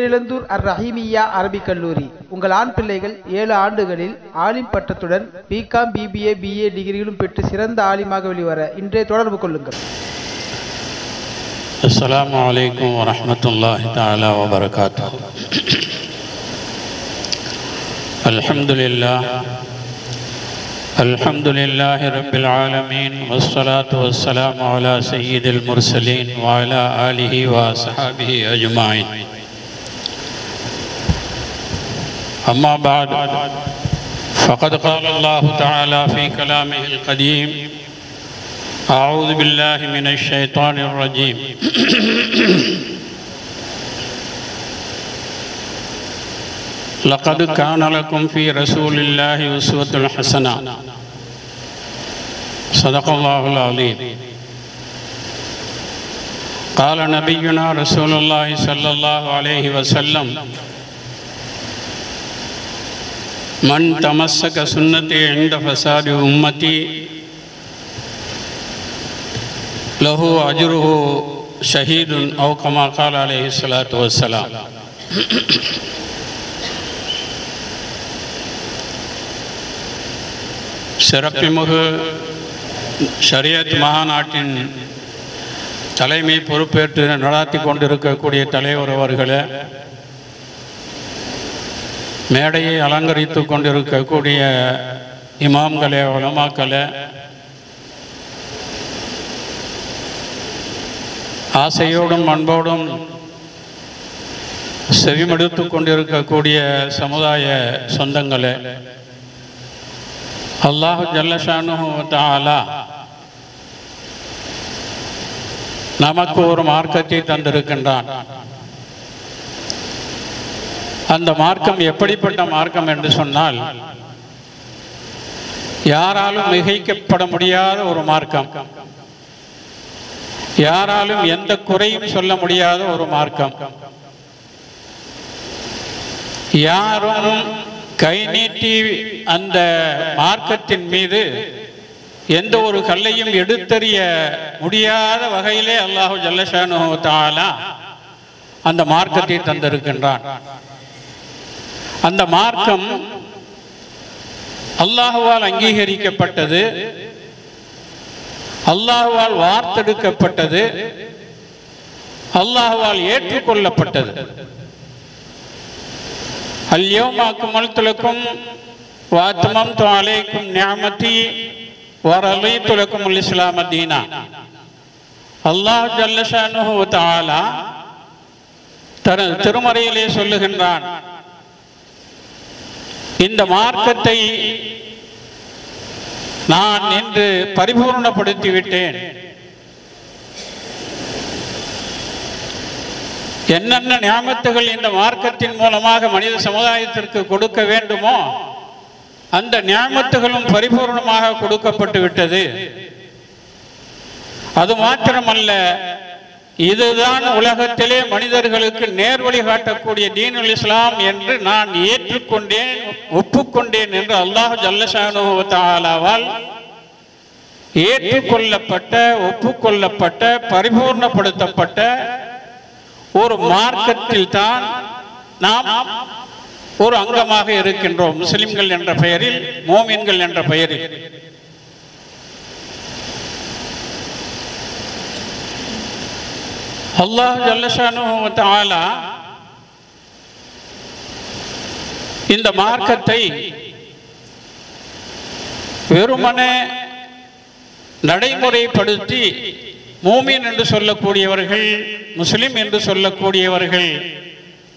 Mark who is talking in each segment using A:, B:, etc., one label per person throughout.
A: தேரிழந்தூர் அர் ரஹீமியா அரபிக் கல்லூரி. உங்கள் ஆண் பிள்ளைகள் 7 ஆண்டுகளில் ஆலிம் பட்டத்துடன் பிகாம், பிபிஏ, பிஏ டிகிரிகளும் பெற்று சிறந்த ஆலிமாக வெளிவர இன்றே தொடர்பு கொள்ளுங்கள்.
B: அஸ்ஸலாமு அலைக்கும் வரஹ்மத்துல்லாஹி தஆலா வ பரகாத்துஹு. அல்ஹம்துலில்லாஹி ரப்பில் ஆலமீன் வஸ்ஸலாத்து வஸ்ஸலாமு அலா சய்யிதில் முர்ஸலீன் வ அலா ஆலிஹி வ அஸ்ஹாபிஹி அஜ்மாயின். அம்மா பஅத் ஃபகத் क़ால அல்லாஹு தஆலா ஃபீ கலாமிஹில் கதீம் أعوذ بالله من الشيطان الرجيم لقد كان لكم في رسول الله أسوة حسنة صدق الله العظيم. قال نبينا رسول الله صلى الله عليه وسلم من تمسك سنتي عند فساد أمتي லஹு அஜ்ருஹு ஷஹீதுன் அவ் கமா கால அலைஹி ஸலாத்து வஸ்ஸலாம். சிறப்புமிகு ஷரியத் மகாநாட்டின் தலைமை பொறுப்பேற்று நடாத்தி கொண்டிருக்கக்கூடிய தலைவர் அவர்களே, மேடையை அலங்கரித்து கொண்டிருக்கக்கூடிய இமாம்களே, உலமாக்களே, ஆசையோடும் அன்போடும் செவிமடுத்து கொண்டிருக்கக்கூடிய சமுதாய சொந்தங்களே, அல்லாஹ் ஜல்லஷானுஹு தஆலா நமக்கு ஒரு மார்க்கத்தை தந்திருக்கின்றான். அந்த மார்க்கம் எப்படிப்பட்ட மார்க்கம் என்று சொன்னால், யாராலும் மிகைக்கப்பட முடியாத ஒரு மார்க்கம், யாராலும் எந்த குறையும் சொல்ல முடியாத ஒரு மார்க்கம், யாரும் கை நீட்டி அந்த மார்க்கத்தின் மீது எந்த ஒரு கல்லையும் எடுத்தறிய முடியாத வகையிலே அல்லாஹு ஜல்லஷானுஹு தஆலா அந்த மார்க்கத்தை தந்திருக்கின்றான். அந்த மார்க்கம் அல்லாஹுவால் அங்கீகரிக்கப்பட்டது, அல்லாஹுவால் வார்த்தெடுக்கப்பட்டது, அல்லாஹுவால் ஏற்றுக்கொள்ளப்பட்டது. அல்யௌம அக்மல்து லக்கும் வ அத்மம்து அலைக்கும் நிஅமதி வ ரலீது லக்குமுல் இஸ்லாம தீனா. அல்லாஹ் ஜல்ல ஷானுஹு வ தஆலா திருமறையிலே சொல்லுகின்றான், இந்த மார்க்கத்தை நான் இன்று பரிபூர்ணப்படுத்தி விட்டேன். என்னென்ன நியாமத்துகள் இந்த மார்க்கத்தின் மூலமாக மனித சமுதாயத்திற்கு கொடுக்க வேண்டுமோ அந்த நியாமத்துகளும் பரிபூர்ணமாக கொடுக்கப்பட்டு விட்டது. அது மாத்திரமல்ல, இதுதான் உலகத்திலே மனிதர்களுக்கு நேர்வழி காட்டக்கூடிய தீனுல் இஸ்லாம் என்று நான் ஏற்றுக்கொண்டேன், ஒப்புக்கொண்டேன் என்று அல்லாஹ் ஜல்லஷானுஹு வ தஆலாவால் ஏற்றுக்கொள்ளப்பட்ட, ஒப்புக்கொள்ளப்பட்ட, பரிபூர்ணப்படுத்தப்பட்ட ஒரு மார்க்கத்தில் தான் நாம் ஒரு அங்கமாக இருக்கின்றோம். முஸ்லிம்கள் என்ற பெயரில், மோமின்கள் என்ற பெயரில். அல்லாஹ் ஜல்லஷானுஹு வ தஆலா இந்த மார்க்கத்தை வெறுமனே நடைமுறைப்படுத்தி மூமின் என்று சொல்லக்கூடியவர்கள், முஸ்லிம் என்று சொல்லக்கூடியவர்கள்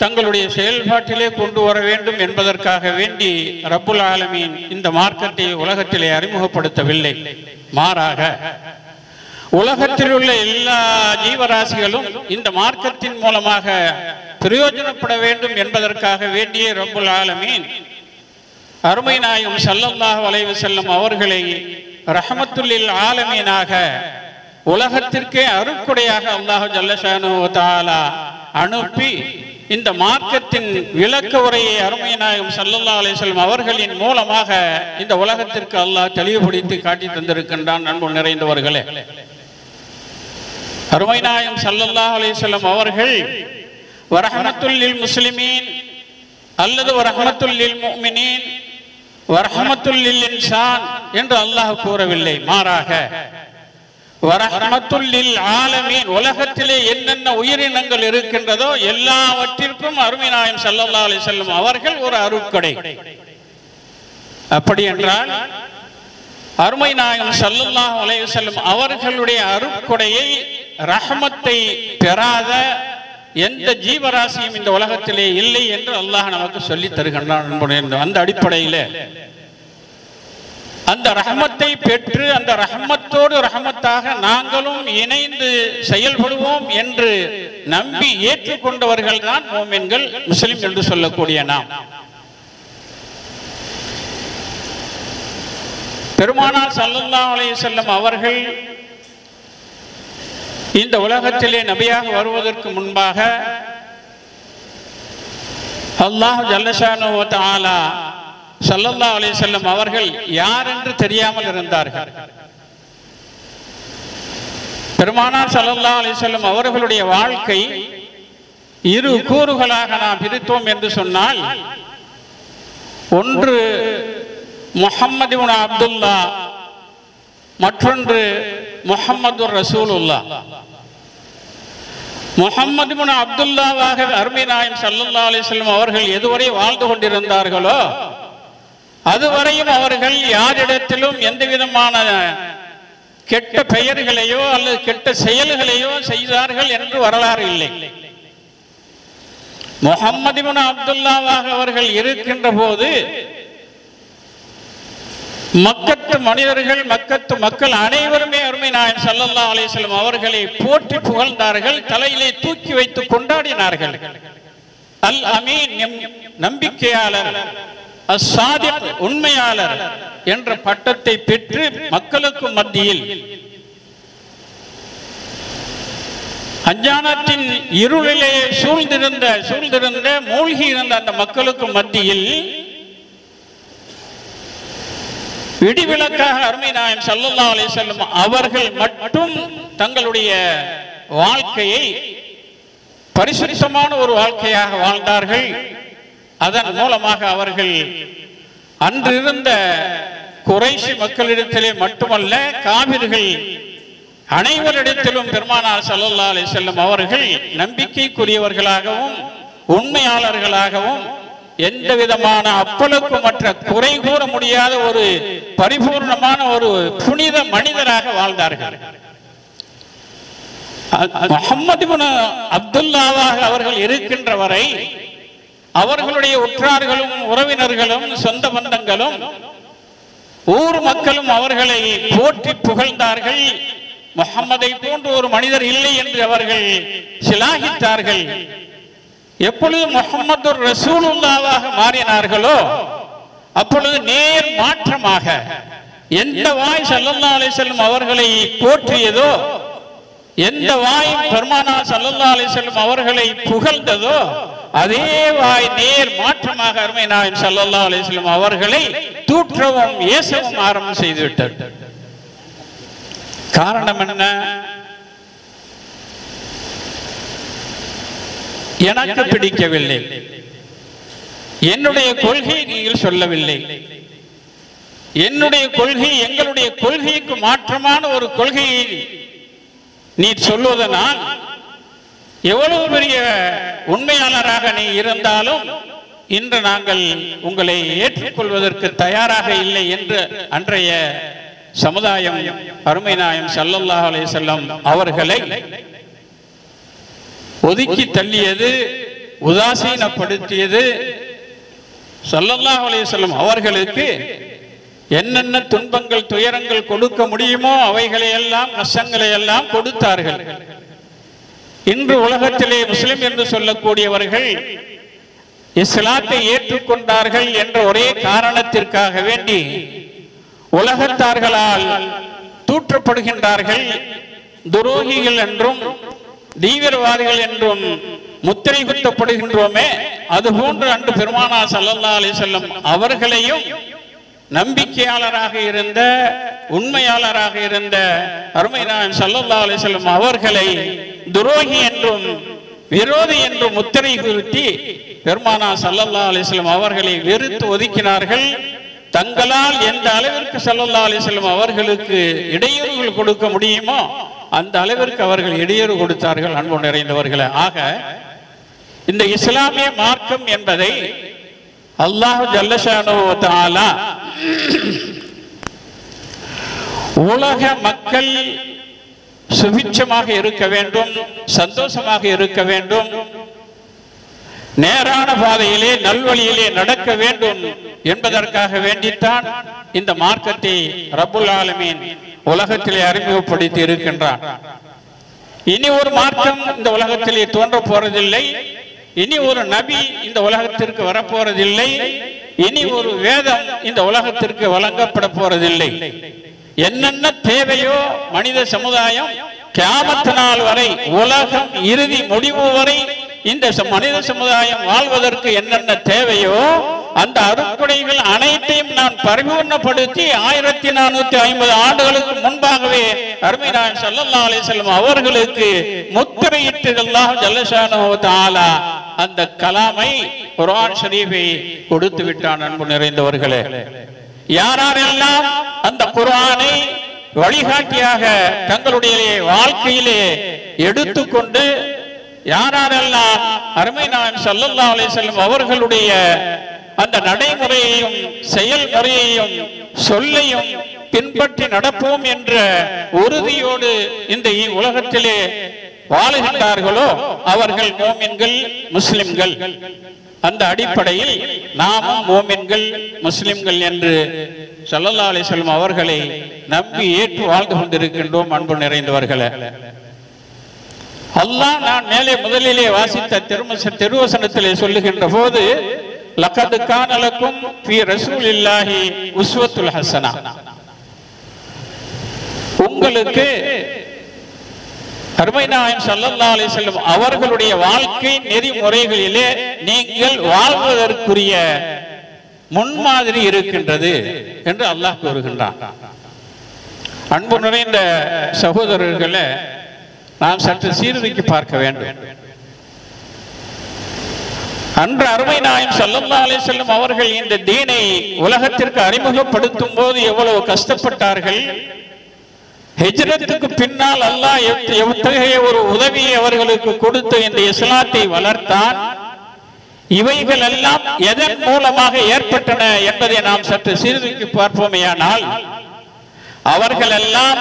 B: தங்களுடைய செயல்பாட்டிலே கொண்டு வர வேண்டும் என்பதற்காக வேண்டி ரப்புல் ஆலமீன் இந்த மார்க்கத்தை உலகத்திலே அறிமுகப்படுத்தவில்லை. மாறாக உலகத்தில் உள்ள எல்லா ஜீவராசிகளும் இந்த மார்க்கத்தின் மூலமாக பிரயோஜனப்பட வேண்டும் என்பதற்காக வேண்டிய ரப்புல் ஆலமீன் அருமை நாயகம் ஸல்லல்லாஹு அலைஹி வஸல்லம் அவர்களை ரஹ்மத்துல்லில் ஆலமீனாக உலகத்திற்கே அருட்கொடையாக அல்லாஹ் ஜல்லஷானுஹு வ தஆலா அனுப்பி இந்த மார்க்கத்தின் விளக்க உரையை அருமை நாயகம் ஸல்லல்லாஹு அலைஹி வஸல்லம் அவர்களின் மூலமாக இந்த உலகத்திற்கு அல்லாஹ் தெளிவுபடுத்தி காட்டி தந்திருக்கின்றான். அன்பு நிறைந்தவர்களே, அருமை நாயகம் ஸல்லல்லாஹு அலைஹி வஸல்லம் அவர்கள் வரஹ்மத்துல் லில் முஸ்லிமீன் அல்லது வரஹ்மத்துல் லில் முஃமினீன் வரஹ்மத்துல் லில் இன்சான் என்று அல்லாஹ் கூறவில்லை. மாறாக வரஹ்மத்துல் லில் ஆலமீன், உலகத்திலே என்னென்ன உயிரினங்கள் இருக்கின்றதோ எல்லாவற்றிற்கும் அருமை நாயகம் ஸல்லல்லாஹு அலைஹி வஸல்லம் அவர்கள் ஒரு அருட்கொடை. அப்படி என்றால் அருமை நாயகம் ஸல்லல்லாஹு அலைஹி வஸல்லம் அவர்களுடைய அருட்கொடையை ரஹ்மத்தை பெறாத எந்த ஜீவராசியும் இந்த உலகத்திலே இல்லை என்று அல்லாஹ் நமக்கு சொல்லி தருகின்றான். அந்த அடிப்படையில் அந்த ரஹ்மத்தை பெற்று அந்த ரஹ்மத்தோடு ரஹ்மத்தாக நாங்களும் இணைந்து செயல்படுவோம் என்று நம்பி ஏற்றுக்கொண்டவர்கள் தான் மோமின்கள், முஸ்லிம் என்று சொல்லக்கூடிய நாம். பெருமானார் ஸல்லல்லாஹு அலைஹி வஸல்லம் அவர்கள் இந்த உலகத்திலே நபியாக வருவதற்கு முன்பாக அல்லாஹ் ஜல்ல ஷானஹு வ தஆலா ஸல்லல்லாஹு அலைஹி வஸல்லம் அவர்கள் யார் என்று தெரியாமல் இருந்தார்கள். பெருமானார் ஸல்லல்லாஹு அலைஹி வஸல்லம் அவர்களுடைய வாழ்க்கை இரு கூறுகளாக நாம் பிரித்தோம் என்று சொன்னால், ஒன்று முஹம்மது இப்னு அப்துல்லா, மற்றொன்று முஹம்மது ரசூலுல்லாஹ். முஹம்மது இப்னு அப்துல்லாவாக அருமை நாயகம் ஸல்லல்லாஹு அலைஹி வஸல்லம் அவர்கள் எதுவரை வாழ்ந்து கொண்டிருந்தார்களோ அதுவரையும் அவர்கள் யாரிடத்திலும் எந்த விதமான கெட்ட பெயர்களையோ அல்லது கெட்ட செயல்களையோ செய்தார்கள் என்று வரலாறு இல்லை. முஹம்மது இப்னு அப்துல்லாவாக அவர்கள் இருக்கின்ற போது மக்கத்து மனிதர்கள், மக்கத்து மக்கள் அனைவருமே அருமை நாயகம் ஸல்லல்லாஹு அலைஹி வஸல்லம் அவர்களை போற்றி புகழ்ந்தார்கள், தலையிலே தூக்கி வைத்து கொண்டாடினார்கள். அல் அமீன், நம்பிக்கையாளர், அஸ்ஸாதிக், உண்மையாளர் என்ற பட்டத்தை பெற்று மக்களுக்கு மத்தியில் அஞ்ஞானத்தின் இருளிலே சூழ்ந்திருந்த மூழ்கி இருந்த அந்த மக்களுக்கு மத்தியில் விடிவிலக்காக அருமை நாயகம் ஸல்லல்லாஹு அலைஹி வஸல்லம் அவர்கள் மட்டும் தங்களுடைய வாழ்க்கையை பரிசுத்தமான ஒரு வாழ்க்கையாக வாழ்ந்தார்கள். அதன் மூலமாக அவர்கள் அன்றிருந்த குறைஷி மக்களிடத்திலே மட்டுமல்ல, காபிர்கள் அனைவரிடத்திலும் பெருமானார் ஸல்லல்லாஹு அலைஹி வஸல்லம் அவர்கள் நம்பிக்கைக்குரியவர்களாகவும் உண்மையாளர்களாகவும் எந்த விதமான அப்பலுக்கு மற்ற குறை கூற முடியாத ஒரு பரிபூர்ணமான ஒரு புனித மனிதராக வாழ்ந்தார்கள். முஹம்மது இப்னு அப்துல்லாவாக அவர்கள் இருக்கின்ற வரை அவர்களுடைய உற்றார்களும் உறவினர்களும் சொந்த பந்தங்களும் ஊர் மக்களும் அவர்களை போற்றி புகழ்ந்தார்கள். முஹம்மதை போன்ற ஒரு மனிதர் இல்லை என்று அவர்கள் சிலாகித்தார்கள். எப்பொழுது முஹம்மது ரசூலுல்லாவாக மாறினார்களோ அப்பொழுது நேர் மாற்றமாக எந்த வாய் ஸல்லல்லாஹு அலைஹி வஸல்லம் அவர்களை போற்றியதோ, எந்த வாய் பெருமானார் ஸல்லல்லாஹு அலைஹி வஸல்லம் அவர்களை புகழ்ந்ததோ அதே வாய் நேர் மாற்றமாக அருமை நாயகம் ஸல்லல்லாஹு அலைஹி வஸல்லம் அவர்களை தூற்றவும் ஏசவும் ஆரம்பம் செய்துவிட்டார். காரணம் என்ன? எனக்கு பிடிக்கவில்லை, என்னுடைய கொள்கை நீங்கள் சொல்லவில்லை, என்னுடைய கொள்கை எங்களுடைய கொள்கைக்கு மாற்றமான ஒரு கொள்கையை நீ சொல்வதனால் எவ்வளவு பெரிய உண்மையாளராக நீ இருந்தாலும் இன்று நாங்கள் உங்களை ஏற்றுக்கொள்வதற்கு தயாராக இல்லை என்று அன்றைய சமுதாயம் அருமை நாயகம் ஸல்லல்லாஹு அலைஹி வஸல்லம் அவர்களை ஒதுக்கி தள்ளியது, உதாசீனப்படுத்தியது. ஸல்லல்லாஹு அலைஹி வஸல்லம் அவர்களுக்கு என்னென்ன துன்பங்கள் துயரங்கள் கொடுக்க முடியுமோ அவைகளை எல்லாம், கஷ்டங்களை எல்லாம் கொடுத்தார்கள். இன்று உலகத்திலே முஸ்லிம் என்று சொல்லக்கூடியவர்கள் இஸ்லாத்தை ஏற்றுக்கொண்டார்கள் என்ற ஒரே காரணத்திற்காக வேண்டி உலகத்தார்களால் தூற்றப்படுகின்றார்கள். துரோகிகள் என்றும் தீவிரவாதிகள் என்றும் முத்திரை குத்தப்படுகின்றோமே, அதுபோன்று அன்று பெருமானார் ஸல்லல்லாஹு அலைஹி வஸல்லம் அவர்களையும் நம்பிக்கையாளராக இருந்த உண்மையாளராக இருந்த அருமை நாயகம் ஸல்லல்லாஹு அலைஹி வஸல்லம் அவர்களை துரோகி என்றும் விரோதி என்று முத்திரை குத்தி பெருமானார் ஸல்லல்லாஹு அலைஹி வஸல்லம் அவர்களை வெறுத்து ஒதுக்கினார்கள். தங்களால் எந்த அளவிற்கு ஸல்லல்லாஹு அலைஹி வஸல்லம் அவர்களுக்கு இடையூறுகள் கொடுக்க முடியுமோ அந்த அளவிற்கு அவர்கள் இடையூறு கொடுத்தார்கள். அன்பு நிறைந்தவர்களே, ஆக இந்த இஸ்லாமிய மார்க்கம் என்பதை அல்லாஹ் ஜல்ல ஷானஹு வ தஆலா உலக மக்கள் சுபிட்சமாக இருக்க வேண்டும், சந்தோஷமாக இருக்க வேண்டும், நேரான பாதையிலே நல்வழியிலே நடக்க வேண்டும் என்பதற்காக வேண்டித்தான் இந்த மார்க்கத்தை ரப்புல் ஆலமீன் உலகத்திலே அறிமுகப்படுத்தி இருக்கின்றான். இனி ஒரு மார்க்கம் இந்த உலகத்திலே தோன்ற போறதில்லை, இனி ஒரு நபி இந்த உலகத்திற்கு வரப்போறதில்லை, இனி ஒரு வேதம் இந்த உலகத்திற்கு வழங்கப்பட போறதில்லை. என்னென்ன தேவையோ மனித சமுதாயம் கியாமத் நாள் வரை, உலகம் இறுதி முடிவு வரை இந்த மனித சமுதாயம் வாழ்வதற்கு என்னென்ன தேவையோ அந்த அருட்கொடைகள் அனைத்தையும் நான் பரிபூர்ணப்படுத்தி 1450 ஆண்டுகளுக்கு முன்பாகவே அருமை நாயகம் ஸல்லல்லாஹு அலைஹி வஸல்லம் அவர்களுக்கு முத்திரையிட்டு அல்லாஹ் ஜல்ல ஷானஹு வ தஆலா அந்த கலாமை குர்ஆன் ஷரீஃபை கொடுத்து விட்டான். அன்பு நிறைந்தவர்களே, யாரெல்லாம் அந்த குர்ஆனை வழிகாட்டியாக தங்களுடைய வாழ்க்கையிலே எடுத்துக்கொண்டு யாரெல்லாம் அருமை நாயகம் ஸல்லல்லாஹு அலைஹி வஸல்லம் அவர்களுடைய அந்த நடைமுறையையும் செயல்முறையையும் சொல்லையும் பின்பற்றி நடப்போம் என்ற உறுதியோடு இந்த உலகத்திலே வாழுகின்றார்களோ அவர்கள் மோமின்கள், முஸ்லிம்கள். அந்த அடிப்படையில் நாமும் மோமின்கள், முஸ்லிம்கள் என்று ஸல்லல்லாஹு அலைஹி வஸல்லம் அவர்களை நம்பி ஏற்று வாழ்ந்து கொண்டிருக்கின்றோம். அன்பு நிறைந்தவர்களே, அல்லாஹ் நான் மேலே முதலிலே வாசித்த திருவசனத்திலே சொல்லுகின்ற போது லகத் கான லக்கும் ஃபீ ரசூலில்லாஹி உஸ்வத்துல் ஹஸனா, உங்களுக்கு அருமை நாயகம் ஸல்லல்லாஹு அலைஹி வஸல்லம் அவர்களுடைய வாழ்க்கை நெறிமுறைகளிலே நீங்கள் வாழ்வதற்குரிய முன்மாதிரி இருக்கின்றது என்று அல்லாஹ் கூறுகின்றான். அன்பு நிறைந்த சகோதரர்களே, நாம் சற்று சீர்தூக்கி பார்க்க வேண்டும். அன்று அருமை நாயகம் ஸல்லல்லாஹு அலைஹி வஸல்லம் அவர்கள் இந்த தீனை உலகத்திற்கு அறிமுகப்படுத்தும் போது எவ்வளவு கஷ்டப்பட்டார்கள். ஹிஜ்ரத்துக்கு பின்னால் அல்லாஹ் எத்தகைய ஒரு உதவியை அவர்களுக்கு கொடுத்து இந்த இஸ்லாத்தை வளர்த்தான். இவைகள் எல்லாம் எதன் மூலமாக ஏற்பட்டன என்பதை நாம் சற்று சீர்தூக்கி பார்ப்போமேயானால், அவர்கள் எல்லாம்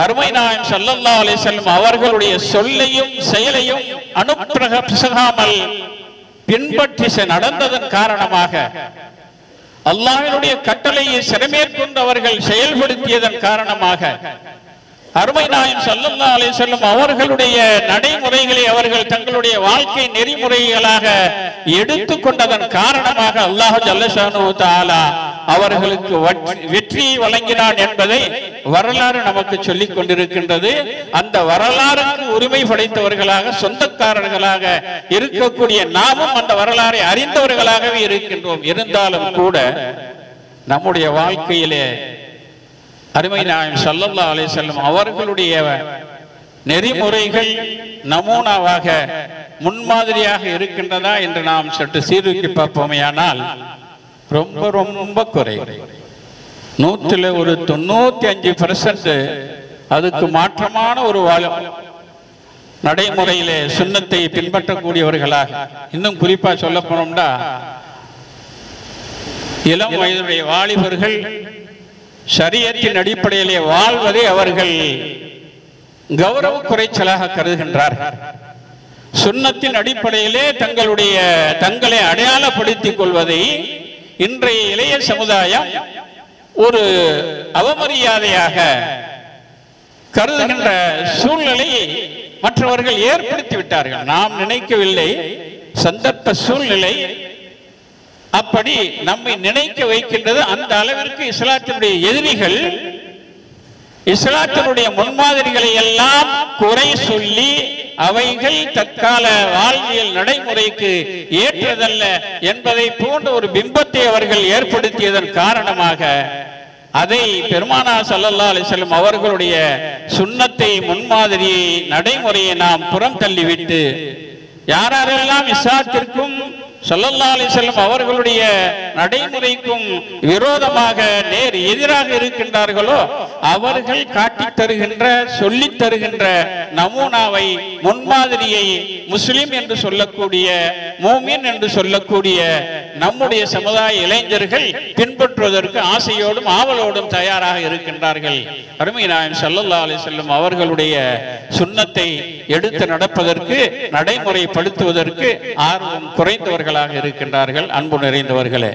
B: அருமை நாயகம் ஸல்லல்லாஹு அலைஹி வஸல்லம் அவர்களுடைய சொல்லையும் செயலையும் அனுப்பிரகாமல் பின்பற்றி நடந்ததன் காரணமாக, அல்லாஹ்வினுடைய கட்டளையை சிறமேற்கொண்டு அவர்கள் செயல்படுத்தியதன் காரணமாக, அருமை நாயகம் ஸல்லல்லாஹு அலைஹி வஸல்லம் அவர்களுடைய நடைமுறைகளை அவர்கள் தங்களுடைய வாழ்க்கை நெறிமுறைகளாக எடுத்துக்கொண்டதன் காரணமாக அல்லாஹ் ஜல்ல ஷானஹு தஆலா அவர்களுக்கு வெற்றியை வழங்கினான் என்பதை வரலாறு நமக்கு சொல்லிக் கொண்டிருக்கின்றது. அந்த வரலாறுக்கு உரிமை படைத்தவர்களாக, சொந்தக்காரர்களாக இருக்கக்கூடிய நாமும் அந்த வரலாறை அறிந்தவர்களாகவே இருக்கின்றோம். இருந்தாலும் கூட நம்முடைய வாழ்க்கையிலே அருமை நாயகம் ஸல்லல்லாஹு அலைஹி வஸல்லம் அவர்களுடைய நெறிமுறைகள் நமூனாவாக, முன்மாதிரியாக இருக்கின்றதா என்று நாம் சற்று சீர்தூக்கி பார்ப்போமேயானால் ரொம்ப ரொம்ப குறை. 100ல் ஒரு 95% அதுக்கு மாற்றமான ஒரு நடைமுறையிலே சுன்னத்தை பின்பற்றக்கூடியவர்களாக, இன்னும் குறிப்பா சொல்ல போனோம்னா இளம் வயதுடைய வாலிபர்கள் ஷரியத்தின் அடிப்படையிலே வாழ்வதை அவர்கள் கௌரவ குறைச்சலாக கருதுகின்றார்கள். சுன்னத்தின் அடிப்படையிலே தங்களை அடையாளப்படுத்திக் கொள்வதை இன்றைய இளைய சமுதாயம் ஒரு அவமரியாதையாக கருதுகின்ற சூழ்நிலையை மற்றவர்கள் ஏற்படுத்தி விட்டார்கள். நாம் நினைக்கவில்லை, சந்தர்ப்ப சூழ்நிலை அப்படி நம்மை நினைக்க வைக்கின்றது. அந்த அளவிற்கு இஸ்லாத்தினுடைய எதிரிகள் இஸ்லாத்தினுடைய முன்மாதிரிகளை எல்லாம் குறை சொல்லி அவைகள் தற்கால வாழ்வியல் நடைமுறைக்கு ஏற்றதல்ல என்பதை போன்ற ஒரு பிம்பத்தை அவர்கள் ஏற்படுத்தியதன் காரணமாக அதை பெருமானார் ஸல்லல்லாஹு அலைஹி வஸல்லம் அவர்களுடைய சுன்னத்தை, முன்மாதிரியை, நடைமுறையை நாம் புறம் தள்ளிவிட்டு யாரெல்லாம் இஸ்லாத்திற்கும் ஸல்லல்லாஹு அலைஹி வஸல்லம் அவர்களுடைய நடைமுறைக்கும் விரோதமாக நேர் எதிராக இருக்கின்றார்களோ அவர்கள் காட்டித் தருகின்ற சொல்லித் தருகின்ற நமூனாவை, முன்மாதிரியை முஸ்லிம் என்று சொல்லக்கூடிய, மூமின் என்று சொல்லக்கூடிய நம்முடைய சமுதாய இளைஞர்கள் பின்பற்றுவதற்கு ஆசையோடும் ஆவலோடும் தயாராக இருக்கின்றார்கள். அருமை நாயகம் ஸல்லல்லாஹு அலைஹி வஸல்லம் அவர்களுடைய சுன்னத்தை எடுத்து நடப்பதற்கு, நடைமுறைப்படுத்துவதற்கு ஆர்வம் குறைந்தவர்களாக இருக்கின்றார்கள். அன்பு நிறைந்தவர்களே,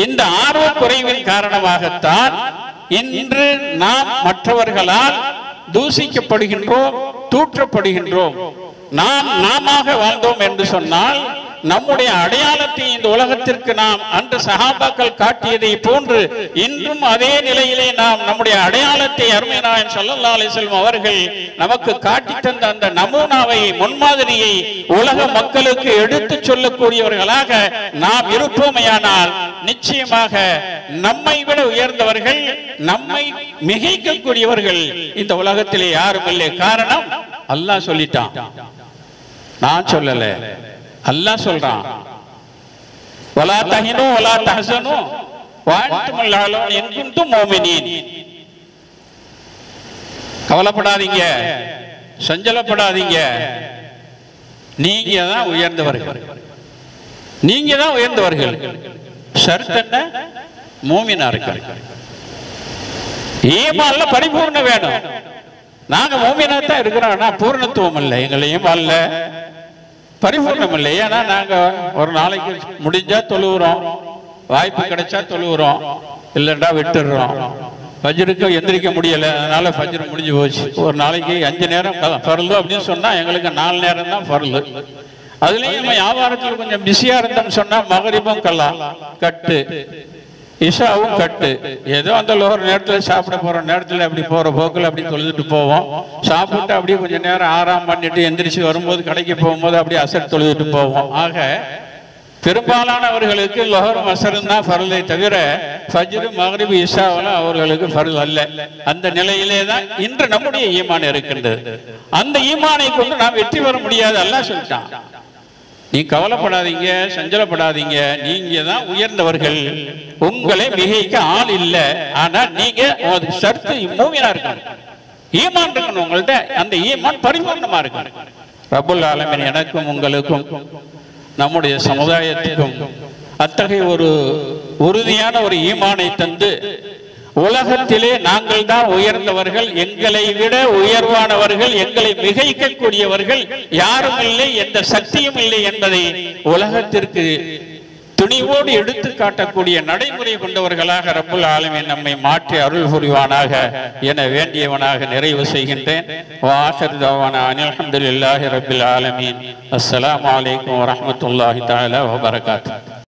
B: இந்த ஆர்வ குறைவின் காரணமாகத்தான் இன்று நாம் மற்றவர்களால் தூசிக்கப்படுகின்றோம், தூற்றப்படுகின்றோம். நாம் வாழ்ந்தோம் என்று சொன்னால் நம்முடைய அடையாளத்தை இந்த உலகத்திற்கு நாம் அன்று சஹாபாக்கள் காட்டியதை போன்று இன்றும் அதே நிலையிலே நாம் நம்முடைய அடையாளத்தை அருமை நாயகம் ஸல்லல்லாஹு அலைஹி வஸல்லம் அவர்கள் நமக்கு காட்டி தந்த அந்த நமூனாவை, முன்மாதிரியை உலக மக்களுக்கு எடுத்து சொல்லக்கூடியவர்களாக நாம் இருப்போமையானால் நிச்சயமாக நம்மை விட உயர்ந்தவர்கள், நம்மை மிகைக்கக்கூடியவர்கள் இந்த உலகத்திலே யாரும் இல்லை. காரணம், அல்லாஹ் சொல்லிட்டான், நான் சொல்லல, அல்லாஹ் சொல்றான். வலா தஹினு வலா தஹஸனு வஅன்துமுல் அலௌன இன் குன்தும் முஃமினீன். கவலைப்படாதீங்க, சஞ்சலப்படாதீங்க, நீங்க தான் உயர்ந்தவர்கள், நீங்க தான் உயர்ந்தவர்கள். ஷர்த் என்ன? மூமினா இருக்க, ஈமான்ல பரிபூர்ணம் வேணும். நாங்க மூமினா தான் இருக்கிறோம், பூர்ணத்துவம் இல்லை, எங்களை ஈமான்ல பரிபூர்ணம் இல்லை. ஏன்னா நாங்க ஒரு நாளைக்கு முடிஞ்சா தொழுகிறோம், வாய்ப்பு கிடைச்சா தொழுகிறோம், இல்லைண்டா விட்டுடுறோம். ஃபஜ்ருக்கு எந்திரிக்க முடியல, அதனால ஃபஜ்ர் முடிஞ்சு போச்சு. ஒரு நாளைக்கு 5 நேரம் ஃபர்லு அப்படின்னு சொன்னா எங்களுக்கு 4 நேரம் தான் ஃபர்லு. அதுலயும் வியாபாரத்தில் கொஞ்சம் பிஸியா இருந்தோம்னு சொன்னா மகரிபும் கட்டு, இஷாவும் கட்டு. ஏதோ அந்த லோகர் நேரத்தில் சாப்பிட போற நேரத்தில் அப்படி போற போக்கில் அப்படி தொழுதுட்டு போவோம். சாப்பிட்டு அப்படியே கொஞ்சம் நேரம் ஆறாம் பண்ணிட்டு எந்திரிச்சு வரும்போது கடைக்கு போகும்போது அப்படியே அசர் தொழுதுட்டு போவோம். ஆக பெரும்பாலானவர்களுக்கு லோகரும் அசரும் தான் ஃபர்லை தவிர ஃபஜ்ரு, மக்ரிப், இஷாவெல்லாம் அவர்களுக்கு ஃபர்ல் அல்ல. அந்த நிலையிலே தான் இன்று நம்முடைய ஈமான் இருக்கின்றது. அந்த ஈமானை கொண்டு நாம் வெற்றி பெற முடியாது. அல்லாஹ் சொல்லிட்டான், நீ கவலைப்படாதீங்க, சஞ்சலப்படாதீங்க, நீங்க தான் உயர்ந்தவர்கள், உங்களை மிகைக்க ஆள் இல்லை. ஆனா நீங்க ஷர்த்து மூமினா இருக்கணும், ஈமான் இருக்கணும் உங்கள்ட்ட. அந்த ஈமான் பரிபூர்ணமா இருக்கணும். ரப்புல் ஆலமீன் எனக்கும் உங்களுக்கும் நம்முடைய சமுதாயத்துக்கும் அத்தகைய ஒரு உறுதியான ஒரு ஈமானை தந்து உலகத்திலே நாங்கள் தான் உயர்ந்தவர்கள், எங்களை விட உயர்வானவர்கள், எங்களை மிகைக்கக்கூடியவர்கள் யாரும் இல்லை, எந்த சக்தியும் இல்லை என்பதை உலகத்திற்கு துணிவோடு எடுத்து காட்டக்கூடிய நடைமுறை கொண்டவர்களாக ரப்புல் ஆலமீன் நம்மை மாற்றி அருள் புரிவானாக என வேண்டியவனாக நிறைவு செய்கின்றேன். வாஹிர் தஅவானா அல்ஹம்துலில்லாஹி ரப்பில் ஆலமீன். அஸ்ஸலாமு அலைக்கும் வரஹ்மத்துல்லாஹி தஆலா வபரகாத்துஹு.